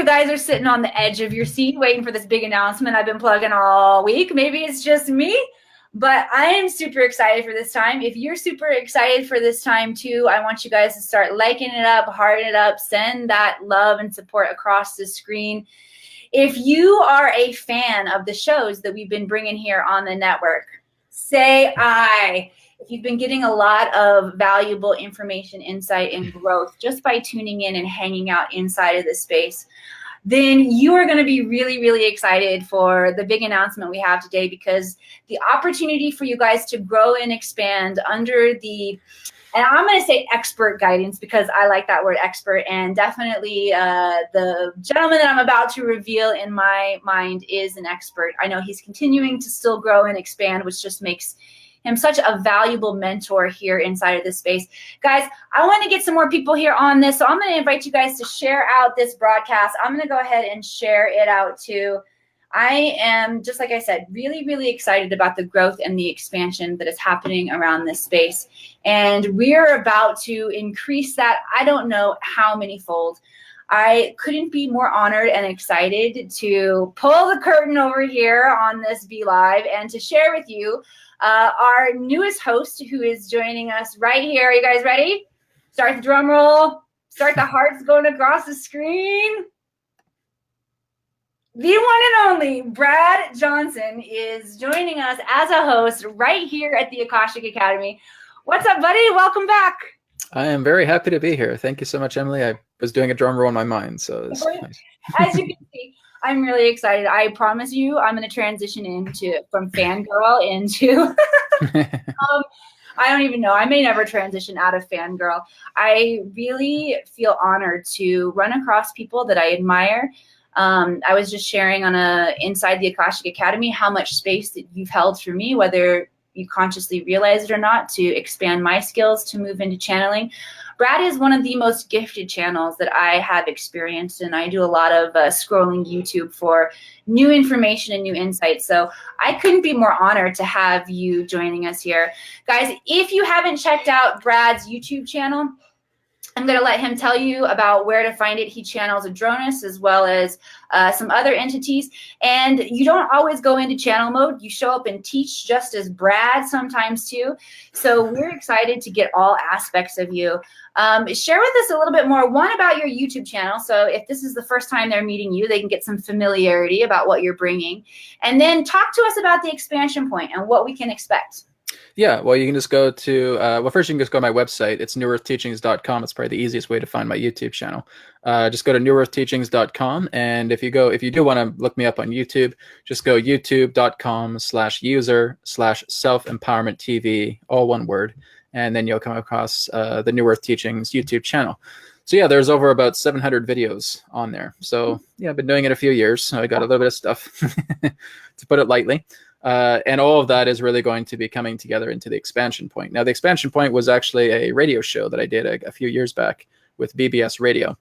you guys are sitting on the edge of your seat waiting for this big announcement I've been plugging all week. Maybe it's just me, but I am super excited for this time. If you're super excited for this time too, I want you guys to start liking it up, hearting it up, send that love and support across the screen. If you are a fan of the shows that we've been bringing here on the network, say aye. If you've been getting a lot of valuable information, insight, and growth just by tuning in and hanging out inside of this space, then you are going to be really, really excited for the big announcement we have today, because the opportunity for you guys to grow and expand under the, and I'm going to say expert guidance because I like that word expert, and definitely the gentleman that I'm about to reveal in my mind is an expert. I know he's continuing to still grow and expand, which just makes him such a valuable mentor here inside of this space. Guys, I want to get some more people here on this, so I'm going to invite you guys to share out this broadcast. I'm going to go ahead and share it out too. I am, just like I said, really, really excited about the growth and the expansion that is happening around this space. And we're about to increase that, I don't know how many fold. I couldn't be more honored and excited to pull the curtain over here on this Be Live and to share with you our newest host who is joining us right here. Are you guys ready? Start the drum roll. Start the hearts going across the screen. The one and only Brad Johnson is joining us as a host right here at the Akashic Academy. What's up, buddy? Welcome back. I am very happy to be here. Thank you so much, Emily. I was doing a drum roll in my mind, so it's nice. As you can see, I'm really excited. I promise you, I'm going to transition from fangirl into. I don't even know. I may never transition out of fangirl. I really feel honored to run across people that I admire. I was just sharing on inside the Akashic Academy how much space that you've held for me, whether you consciously realize it or not, to expand my skills to move into channeling. Brad is one of the most gifted channels that I have experienced, and I do a lot of scrolling YouTube for new information and new insights. So I couldn't be more honored to have you joining us here. Guys, if you haven't checked out Brad's YouTube channel, I'm going to let him tell you about where to find it. He channels Adronis as well as some other entities. And you don't always go into channel mode. You show up and teach just as Brad sometimes too. So we're excited to get all aspects of you. Share with us a little bit more, one, about your YouTube channel. So if this is the first time they're meeting you, they can get some familiarity about what you're bringing. And then talk to us about the expansion point and what we can expect. Yeah, well, you can just go to, first you can just go to my website. It's newearthteachings.com. It's probably the easiest way to find my YouTube channel. Just go to newearthteachings.com. And if you do want to look me up on YouTube, just go youtube.com/user/self-empowerment-TV, all one word. And then you'll come across the New Earth Teachings YouTube channel. So yeah, there's over about 700 videos on there. So yeah, I've been doing it a few years. So I got a little bit of stuff, to put it lightly. And all of that is really going to be coming together into the expansion point. Now, the expansion point was actually a radio show that I did a few years back with BBS Radio,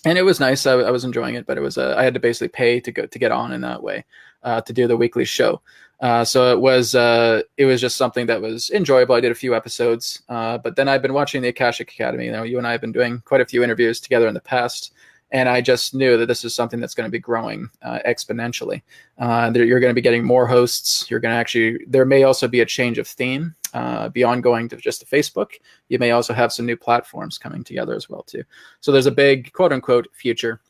and it was nice. I was enjoying it, but it was I had to basically pay to get on in that way to do the weekly show. So it was just something that was enjoyable. I did a few episodes, but then I've been watching the Akashic Academy. You know, you and I have been doing quite a few interviews together in the past. And I just knew that this is something that's going to be growing exponentially. You're going to be getting more hosts. You're going to there may also be a change of theme beyond going to just Facebook. You may also have some new platforms coming together as well too. So there's a big quote unquote future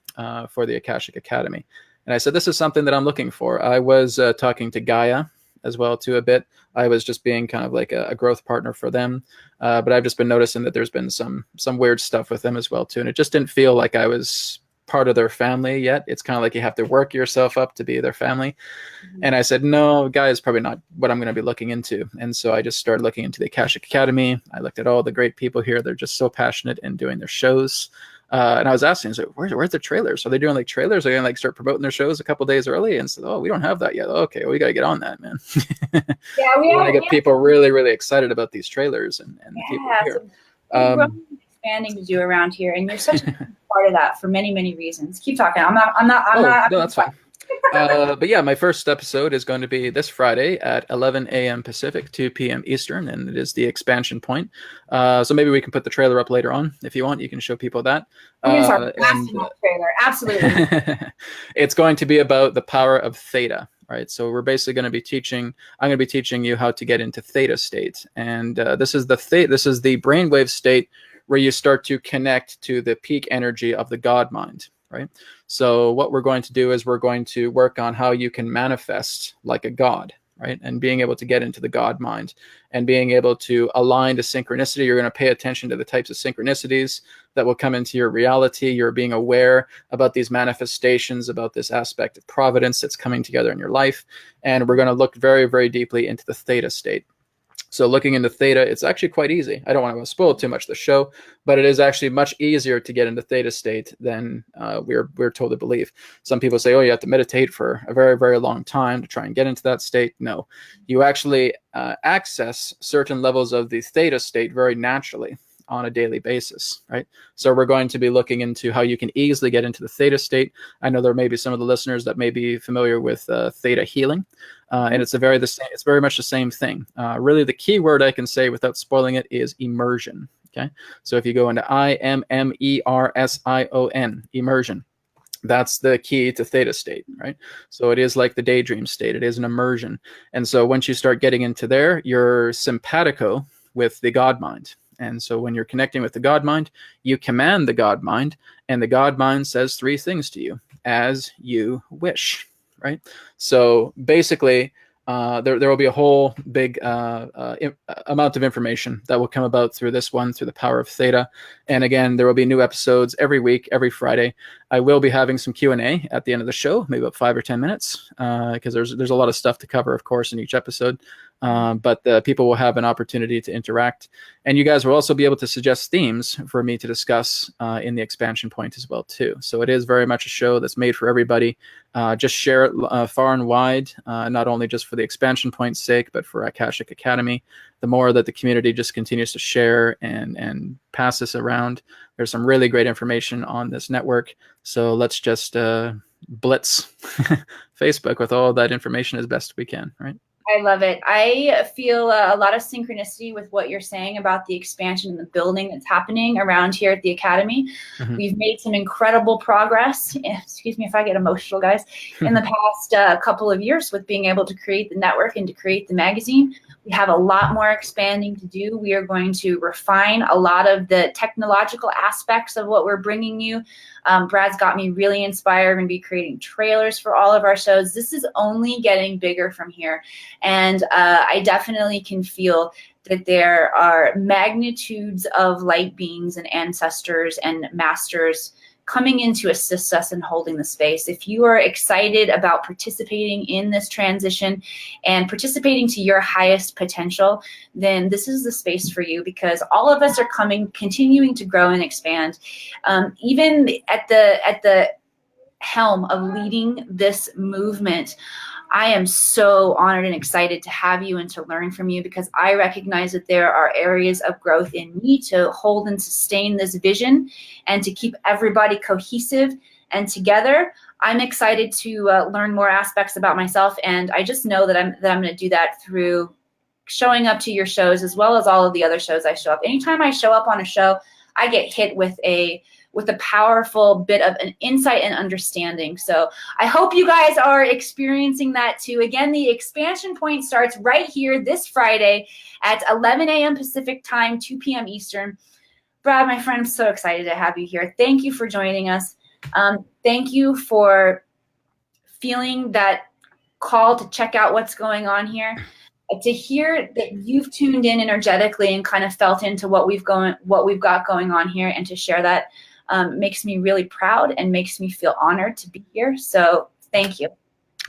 for the Akashic Academy. And I said, this is something that I'm looking for. I was talking to Gaia as well too a bit. I was just being kind of like a growth partner for them. But I've just been noticing that there's been some weird stuff with them as well too. And it just didn't feel like I was part of their family yet. It's kind of like you have to work yourself up to be their family. Mm-hmm. And I said, no, Gaia is probably not what I'm going to be looking into. And so I just started looking into the Akashic Academy. I looked at all the great people here. They're just so passionate in doing their shows. And I was asking, so where's the trailers? Are they doing like trailers? Are they going to like start promoting their shows a couple days early? And said, oh, we don't have that yet. Okay, well, we got to get on that, man. Yeah, we want to get people really, really excited about these trailers and the people here. So expanding to do around here, and you're such a part of that for many, many reasons. Keep talking. I'm not. No, that's fine. But yeah, my first episode is going to be this Friday at 11 a.m. Pacific, 2 p.m. Eastern, and it is the expansion point. So maybe we can put the trailer up later on if you want. You can show people that. We're going to start blasting that trailer. Absolutely. It's going to be about the power of theta. Right, so we're basically going to be teaching. I'm going to be teaching you how to get into theta state, and this is the brainwave state where you start to connect to the peak energy of the God mind. Right. So what we're going to do is we're going to work on how you can manifest like a God, right? And being able to get into the God mind and being able to align to synchronicity. You're going to pay attention to the types of synchronicities that will come into your reality. You're being aware about these manifestations, about this aspect of providence that's coming together in your life. And we're going to look very, very deeply into the theta state. So looking into theta, it's actually quite easy. I don't want to spoil too much of the show, but it is actually much easier to get into theta state than we're told to believe. Some people say, oh, you have to meditate for a very, very long time to try and get into that state. No, you actually access certain levels of the theta state very naturally on a daily basis, right? So we're going to be looking into how you can easily get into the theta state. I know there may be some of the listeners that may be familiar with theta healing, and it's very much the same thing. Really, the key word I can say without spoiling it is immersion. Okay, so if you go into IMMERSION, immersion. That's the key to theta state, right? So it is like the daydream state. It is an immersion. And so once you start getting into there, you're simpatico with the God mind. And so when you're connecting with the God mind, you command the God mind, and the God mind says three things to you: as you wish, right? So basically, there will be a whole big amount of information that will come about through this one, through the power of theta. And again, there will be new episodes every week, every Friday. I will be having some Q&A at the end of the show, maybe about 5 or 10 minutes, because there's a lot of stuff to cover, of course, in each episode. But people will have an opportunity to interact. And you guys will also be able to suggest themes for me to discuss in the expansion point as well, too. So it is very much a show that's made for everybody. Just share it far and wide, not only just for the expansion point's sake, but for Akashic Academy. The more that the community just continues to share and pass this around, there's some really great information on this network. So let's just blitz Facebook with all that information as best we can, right? I love it. I feel a lot of synchronicity with what you're saying about the expansion and the building that's happening around here at the Academy. Mm-hmm. We've made some incredible progress. Excuse me if I get emotional, guys. In the past couple of years with being able to create the network and to create the magazine. We have a lot more expanding to do. We are going to refine a lot of the technological aspects of what we're bringing you. Brad's got me really inspired. We're going to be creating trailers for all of our shows. This is only getting bigger from here. And I definitely can feel that there are magnitudes of light beings and ancestors and masters coming in to assist us in holding the space. If you are excited about participating in this transition and participating to your highest potential, then this is the space for you, because all of us are continuing to grow and expand. Even at the helm of leading this movement, I am so honored and excited to have you and to learn from you, because I recognize that there are areas of growth in me to hold and sustain this vision and to keep everybody cohesive and together. I'm excited to learn more aspects about myself, and I just know that I'm going to do that through showing up to your shows as well as all of the other shows I show up. Anytime I show up on a show, I get hit with a powerful bit of an insight and understanding. So I hope you guys are experiencing that too. Again, the expansion point starts right here this Friday at 11 a.m. Pacific time, 2 p.m. Eastern. Brad, my friend, I'm so excited to have you here. Thank you for joining us. Thank you for feeling that call to check out what's going on here. To hear that you've tuned in energetically and kind of felt into what we've got going on here, and to share that makes me really proud and makes me feel honored to be here. So thank you.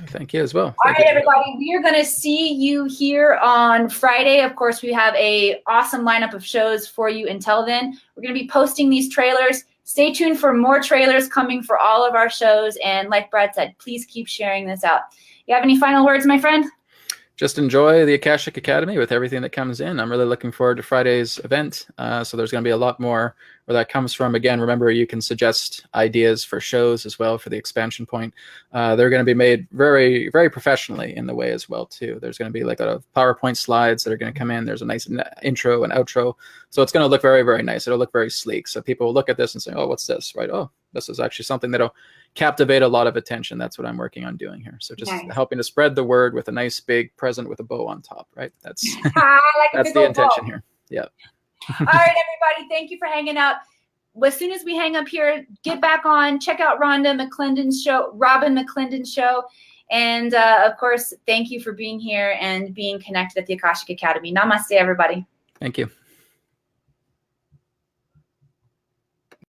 Thank you as well. All right, everybody, we are going to see you here on Friday. Of course, we have a awesome lineup of shows for you until then. We're going to be posting these trailers. Stay tuned for more trailers coming for all of our shows. And like Brad said, please keep sharing this out. You have any final words, my friend? Just enjoy the Akashic Academy with everything that comes in. I'm really looking forward to Friday's event. So there's going to be a lot more where that comes from. Again, remember, you can suggest ideas for shows as well for the expansion point. They're going to be made very, very professionally in the way as well, too. There's going to be like a PowerPoint slides that are going to come in. There's a nice intro and outro. So it's going to look very, very nice. It'll look very sleek. So people will look at this and say, oh, what's this? Right? Oh, this is actually something that'll captivate a lot of attention. That's what I'm working on doing here. So just helping to spread the word with a nice big present with a bow on top, right? That's that's the intention here. Yeah. All right, everybody. Thank you for hanging out. As soon as we hang up here, get back on, check out Robin McClendon's show. And of course, thank you for being here and being connected at the Akashic Academy. Namaste, everybody. Thank you.